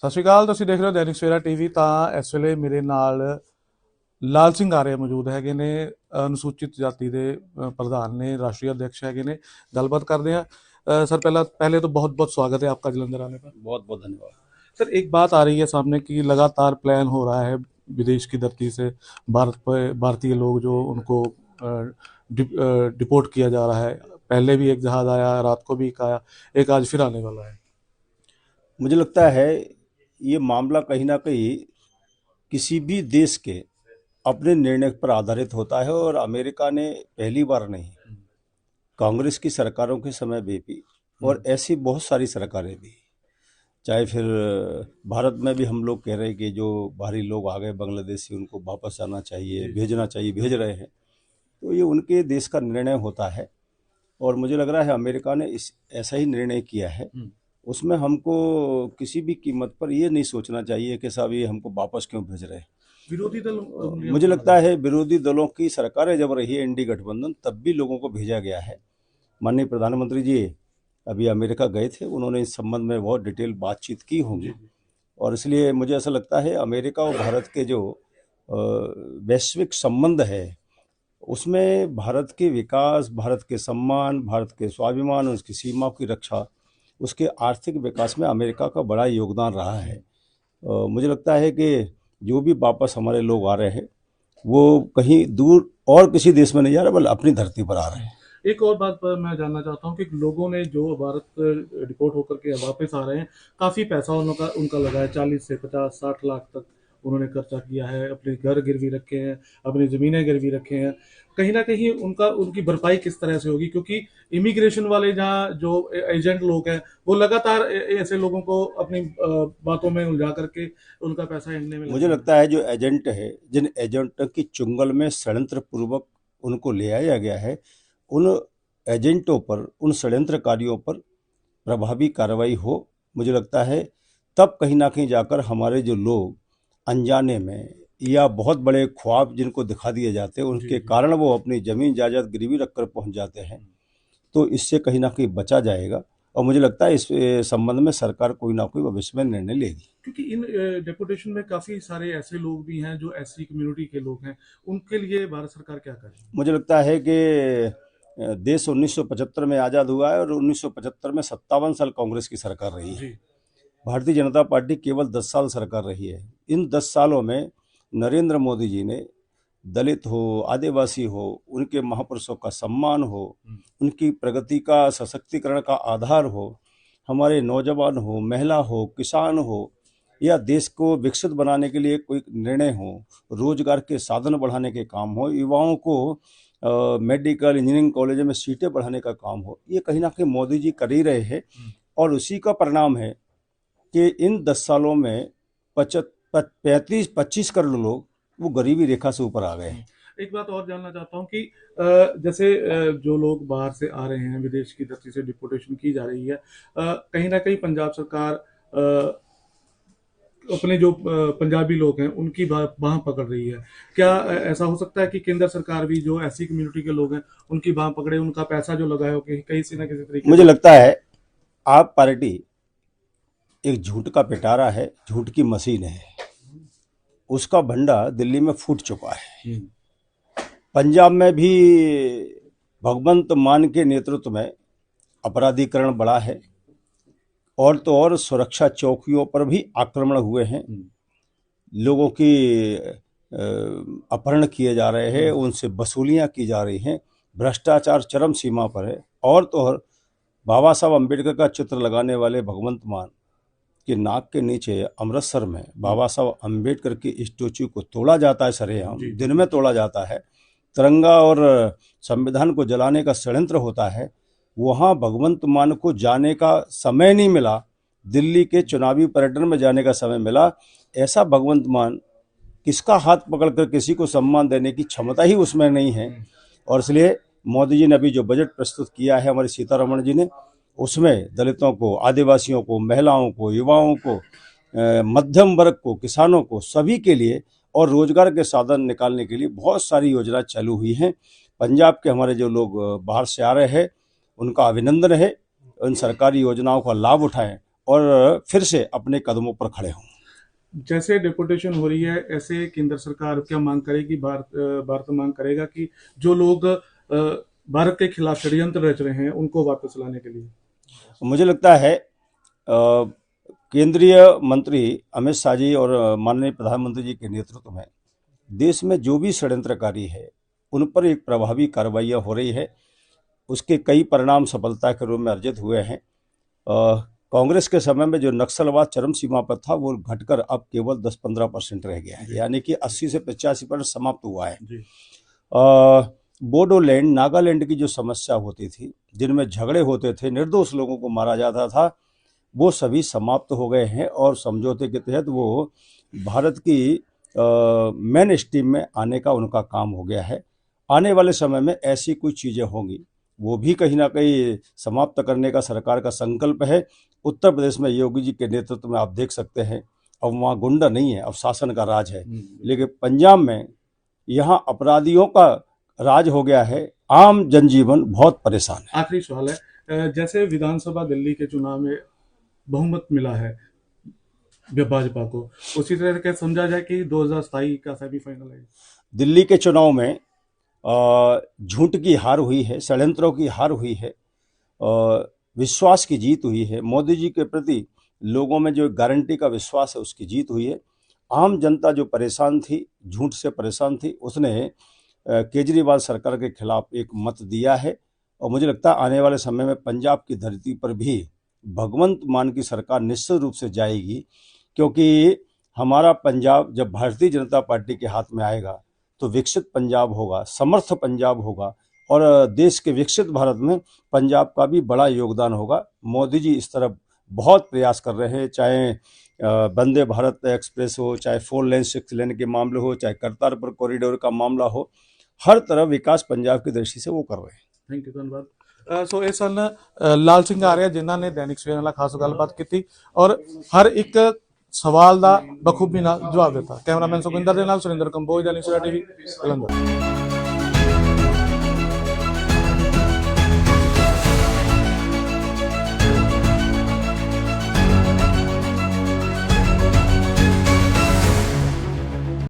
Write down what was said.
ਸਤਿ ਸ਼੍ਰੀ ਅਕਾਲ। ਤੁਸੀਂ ਦੇਖ ਰਹੇ ਹੋ ਦੈਨਿਕ ਸਵੇਰਾ ਟੀਵੀ। ਤਾਂ ਇਸ ਵੇਲੇ ਮੇਰੇ ਨਾਲ ਲਾਲ ਸਿੰਘ ਆਰਿਆ ਮੌਜੂਦ ਹੈਗੇ ਨੇ, ਅਨੁਸੂਚਿਤ ਜਾਤੀ ਦੇ ਪ੍ਰਧਾਨ ਨੇ, ਰਾਸ਼ਟਰੀ अध्यक्ष हैगे ने। गलबात करते हैं। सर पहले तो बहुत बहुत स्वागत है आपका जलंधर आने पर। बहुत बहुत धन्यवाद। सर एक बात आ रही है सामने कि लगातार प्लान हो रहा है विदेश की धरती से भारत पर भारतीय लोग जो उनको डिपोर्ट किया जा रहा है। पहले भी एक जहाज़ आया, रात को भी एक आया, एक आज फिर आने वाला है। मुझे लगता है ये मामला कहीं ना कहीं किसी भी देश के अपने निर्णय पर आधारित होता है और अमेरिका ने पहली बार नहीं, कांग्रेस की सरकारों के समय में भी और ऐसी बहुत सारी सरकारें भी, चाहे फिर भारत में भी हम लोग कह रहे हैं कि जो बाहरी लोग आ गए बांग्लादेशी उनको वापस जाना चाहिए, भेजना चाहिए, भेज रहे हैं, तो ये उनके देश का निर्णय होता है। और मुझे लग रहा है अमेरिका ने ऐसा ही निर्णय किया है। उसमें हमको किसी भी कीमत पर ये नहीं सोचना चाहिए कि साहब ये हमको वापस क्यों भेज रहे हैं। विरोधी दल मुझे लगता है विरोधी दलों की सरकारें जब रही है इंडी गठबंधन, तब भी लोगों को भेजा गया है। माननीय प्रधानमंत्री जी अभी अमेरिका गए थे, उन्होंने इस संबंध में बहुत डिटेल बातचीत की होंगी और इसलिए मुझे ऐसा लगता है अमेरिका और भारत के जो वैश्विक संबंध है उसमें भारत के विकास, भारत के सम्मान, भारत के स्वाभिमान, उसकी सीमा की रक्षा, उसके आर्थिक विकास में अमेरिका का बड़ा योगदान रहा है। मुझे लगता है कि जो भी वापस हमारे लोग आ रहे हैं वो कहीं दूर और किसी देश में नहीं जा रहे, बल्कि अपनी धरती पर आ रहे हैं। एक और बात पर मैं जानना चाहता हूँ कि लोगों ने जो भारत डिपोर्ट होकर के वापस आ रहे हैं, काफ़ी पैसा उनका लगा है। 40 से 50-60 लाख तक उन्होंने खर्चा किया है, अपने घर गिरवी रखे हैं, अपनी ज़मीनें गिरवी रखे हैं। कहीं ना कहीं उनकी भरपाई किस तरह से होगी, क्योंकि इमिग्रेशन वाले जहाँ जो एजेंट लोग हैं वो लगातार ऐसे लोगों को अपनी बातों में उलझा करके उनका पैसा इनने में मुझे लगता है जो एजेंट है, जिन एजेंटों की चुंगल में षड्यंत्र पूर्वक उनको ले आया गया है, उन एजेंटों पर, उन षड्यंत्रकारियों पर प्रभावी कार्रवाई हो। मुझे लगता है तब कहीं ना कहीं जाकर हमारे जो लोग अनजाने में या बहुत बड़े ख्वाब जिनको दिखा दिए जाते हैं उनके कारण वो अपनी ज़मीन जायदाद गिरवी रखकर पहुंच जाते हैं, तो इससे कहीं ना कहीं बचा जाएगा। और मुझे लगता है इस संबंध में सरकार कोई ना कोई भविष्य में निर्णय लेगी, क्योंकि इन डेपुटेशन में काफ़ी सारे ऐसे लोग भी हैं जो एससी कम्युनिटी के लोग हैं। उनके लिए भारत सरकार क्या करे? मुझे लगता है कि देश 1975 में आज़ाद हुआ है और 1975 में 57 साल कांग्रेस की सरकार रही है। भारतीय जनता पार्टी केवल 10 साल सरकार रही है। इन 10 सालों में नरेंद्र मोदी जी ने दलित हो, आदिवासी हो, उनके महापुरुषों का सम्मान हो, उनकी प्रगति का, सशक्तिकरण का आधार हो, हमारे नौजवान हो, महिला हो, किसान हो, या देश को विकसित बनाने के लिए कोई निर्णय हो, रोजगार के साधन बढ़ाने के काम हो, युवाओं को मेडिकल इंजीनियरिंग कॉलेज में सीटें बढ़ाने का काम हो, ये कहीं ना कहीं मोदी जी कर ही रहे हैं। और उसी का परिणाम है कि इन 10 सालों में 25 करोड़ लोग वो गरीबी रेखा से ऊपर आ गए हैं। एक बात और जानना चाहता हूँ कि जैसे जो लोग बाहर से आ रहे हैं, विदेश की धरती से डिपोर्टेशन की जा रही है, कहीं ना कहीं पंजाब सरकार अपने जो पंजाबी लोग हैं उनकी बाह पकड़ रही है। क्या ऐसा हो सकता है कि केंद्र सरकार भी जो ऐसी कम्युनिटी के लोग हैं उनकी बाह पकड़े, उनका पैसा जो लगा है किसी ना किसी तरीके? मुझे लगता है आप पार्टी एक झूठ का पिटारा है, झूठ की मशीन है। उसका भंडा दिल्ली में फूट चुका है। पंजाब में भी भगवंत मान के नेतृत्व में अपराधीकरण बढ़ा है और तो और सुरक्षा चौकियों पर भी आक्रमण हुए हैं। लोगों की अपहरण किए जा रहे हैं, उनसे वसूलियां की जा रही हैं, भ्रष्टाचार चरम सीमा पर है। और तो और बाबा साहब अम्बेडकर का चित्र लगाने वाले भगवंत मान के नाक के नीचे अमृतसर में बाबा साहब अम्बेडकर की स्टैच्यू को तोड़ा जाता है, सरेआम दिन में तोड़ा जाता है, तिरंगा और संविधान को जलाने का षड्यंत्र होता है। वहाँ भगवंत मान को जाने का समय नहीं मिला, दिल्ली के चुनावी पर्यटन में जाने का समय मिला। ऐसा भगवंत मान किसका हाथ पकड़कर किसी को सम्मान देने की क्षमता ही उसमें नहीं है। और इसलिए मोदी जी ने अभी जो बजट प्रस्तुत किया है, हमारी सीतारमण जी ने, उसमें दलितों को, आदिवासियों को, महिलाओं को, युवाओं को, मध्यम वर्ग को, किसानों को, सभी के लिए और रोजगार के साधन निकालने के लिए बहुत सारी योजना चालू हुई हैं। पंजाब के हमारे जो लोग बाहर से आ रहे हैं उनका अभिनंदन है, उन सरकारी योजनाओं का लाभ उठाएं और फिर से अपने कदमों पर खड़े हों। जैसे डिपोटेशन हो रही है, ऐसे केंद्र सरकार क्या मांग करेगी? भारत मांग करेगा कि जो लोग भारत के खिलाफ षड्यंत्र रच रहे हैं उनको वापस लाने के लिए? मुझे लगता है केंद्रीय मंत्री अमित शाह जी और माननीय प्रधानमंत्री जी के नेतृत्व में देश में जो भी षड्यंत्रकारी है उन पर एक प्रभावी कार्रवाइयाँ हो रही है। उसके कई परिणाम सफलता के रूप में अर्जित हुए हैं। कांग्रेस के समय में जो नक्सलवाद चरम सीमा पर था वो घटकर अब केवल 10-15% रह गया है, यानी कि 80 से 85% समाप्त हुआ है। बोडोलैंड, नागालैंड की जो समस्या होती थी, जिनमें झगड़े होते थे, निर्दोष लोगों को मारा जाता था, वो सभी समाप्त हो गए हैं और समझौते के तहत वो भारत की मेन स्ट्रीम में आने का उनका काम हो गया है। आने वाले समय में ऐसी कुछ चीज़ें होंगी, वो भी कहीं ना कहीं समाप्त करने का सरकार का संकल्प है। उत्तर प्रदेश में योगी जी के नेतृत्व में आप देख सकते हैं, अब वहाँ गुंडा नहीं है, अब शासन का राज है। लेकिन पंजाब में यहाँ अपराधियों का राज हो गया है, आम जनजीवन बहुत परेशान है। आखिरी सवाल है, जैसे विधानसभा दिल्ली के चुनाव में बहुमत मिला है भाजपा को, उसी तरह के समझा जाए कि 2027 का सेमीफाइनल है? दिल्ली के चुनाव में झूठ की हार हुई है, षड्यंत्रों की हार हुई है, विश्वास की जीत हुई है। मोदी जी के प्रति लोगों में जो गारंटी का विश्वास है उसकी जीत हुई है। आम जनता जो परेशान थी, झूठ से परेशान थी, उसने केजरीवाल सरकार के खिलाफ एक मत दिया है। और मुझे लगता है आने वाले समय में पंजाब की धरती पर भी भगवंत मान की सरकार निश्चित रूप से जाएगी, क्योंकि हमारा पंजाब जब भारतीय जनता पार्टी के हाथ में आएगा तो विकसित पंजाब होगा, समर्थ पंजाब होगा और देश के विकसित भारत में पंजाब का भी बड़ा योगदान होगा। मोदी जी इस तरफ बहुत प्रयास कर रहे हैं, चाहे वंदे भारत एक्सप्रेस हो, चाहे 4 लेन 6 लेन के मामले हो, चाहे करतारपुर कॉरिडोर का मामला हो, हर तरफ विकास पंजाब की दृष्टि से वो कर रहे हैं। थैंक यू, धन्यवाद। सो ਇਹ ਸਨ ਲਾਲ ਸਿੰਘ ਆਰਿਆ, ਜਿਨ੍ਹਾਂ ਨੇ ਦੈਨਿਕ ਸਵੇਰਾ ਨਾਲ ਖਾਸ ਗੱਲਬਾਤ ਕੀਤੀ ਔਰ ਹਰ ਇੱਕ ਸਵਾਲ ਦਾ ਬਖੂਬੀ ਨਾਲ ਜਵਾਬ ਦਿੱਤਾ। ਕੈਮਰਾਮੈਨ ਸੁਖਿੰਦਰ ਦੇ ਨਾਲ ਸੁਰਿੰਦਰ ਕੰਬੋਜ, ਦੈਨਿਕ ਸਵੇਰਾ ਟੀਵੀ, ਜਲੰਧਰ।